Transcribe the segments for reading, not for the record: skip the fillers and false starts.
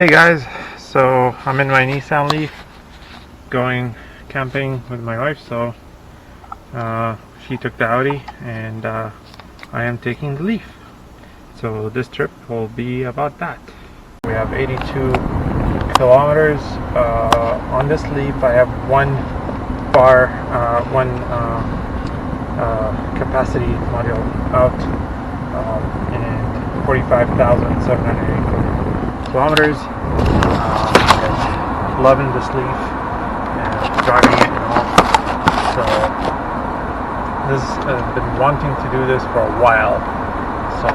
Hey guys, so I'm in my Nissan Leaf going camping with my wife, so she took the Audi and I am taking the Leaf. So this trip will be about that. We have 82 kilometers on this Leaf. I have one capacity module out and 45,780 kilometers. Loving this Leaf and driving it and all. So this I've been wanting to do this for a while. So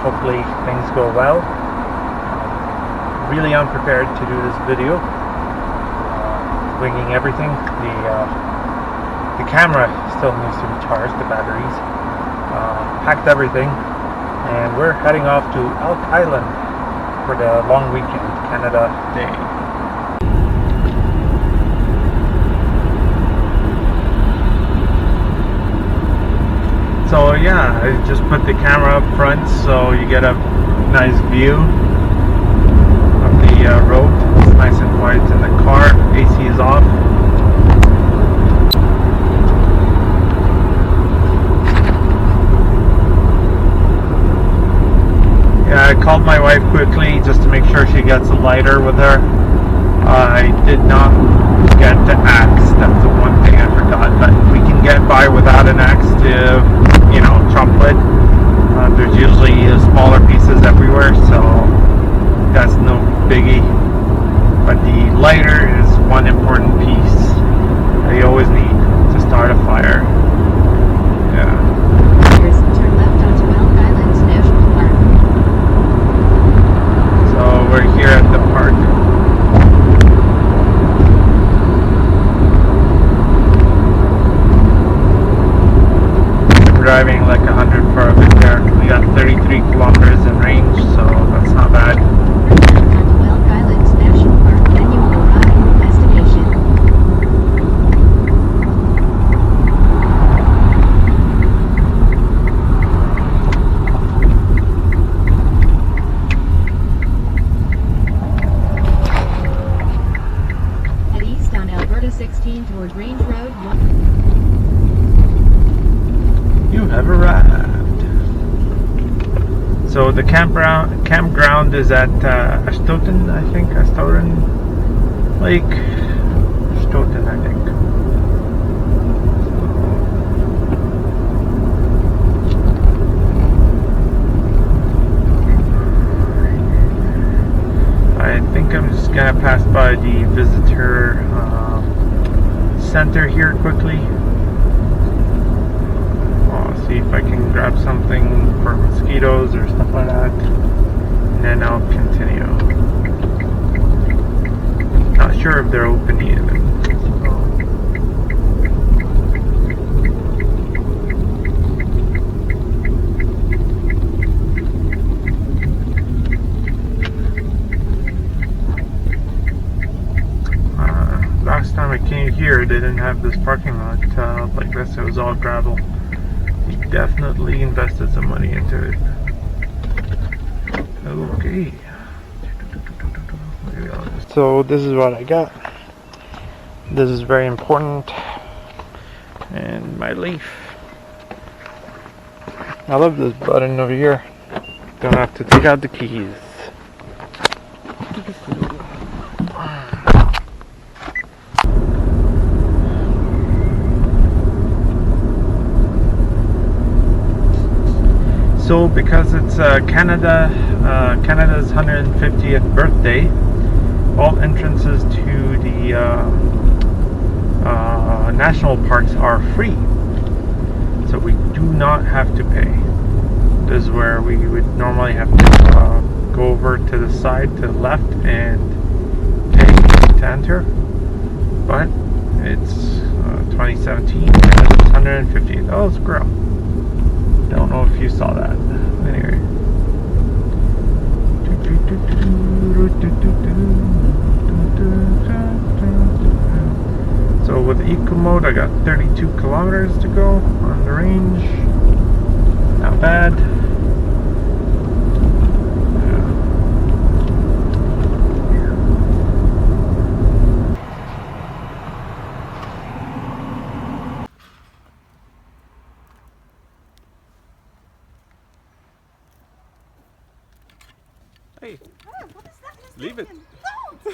hopefully things go well. Really unprepared to do this video. Winging everything. The camera still needs to be charged. The batteries. Packed everything, and we're heading off to Elk Island for the long weekend, Canada Day. So yeah, I just put the camera up front so you get a nice view of the road. It's nice and quiet in the car. AC is off. Yeah, I called my wife quickly just to make sure she gets a lighter with her. I did not get the axe. That's the one thing I forgot. But we can get by without an axe to, chop wood. There's usually smaller pieces everywhere, so that's no biggie. But the lighter is one important piece that you always need to start a fire. Yeah. Turn left onto Elk Island National Park. So we're here at the park. Driving like 100 for a bit there. We got 33 kilometers in range, so that's not bad. Onto Elk Island National Park, then you will arrive at your destination. Head east on Alberta 16 toward Range Road 1. You have arrived. So the campground is at Ashtoten, I think. Ashtoten Lake. Ashtoten, I think. I think I'm just gonna pass by the visitor center here quickly. See if I can grab something for mosquitoes or stuff like that, and then I'll continue. Not sure if they're open even. Last time I came here, they didn't have this parking lot like this. It was all gravel. He definitely invested some money into it. Okay. So this is what I got. This is very important. And my Leaf. I love this button over here. Don't have to take out the keys. So because it's Canada's 150th birthday, all entrances to the national parks are free. So we do not have to pay. This is where we would normally have to go over to the side, to the left, and pay to enter. But it's 2017, Canada's 150th. Oh, it's gross. Don't know if you saw that. Anyway. So with eco mode, I got 32 kilometers to go on the range. Not bad. Yeah. Hey, What is that? leave it. No!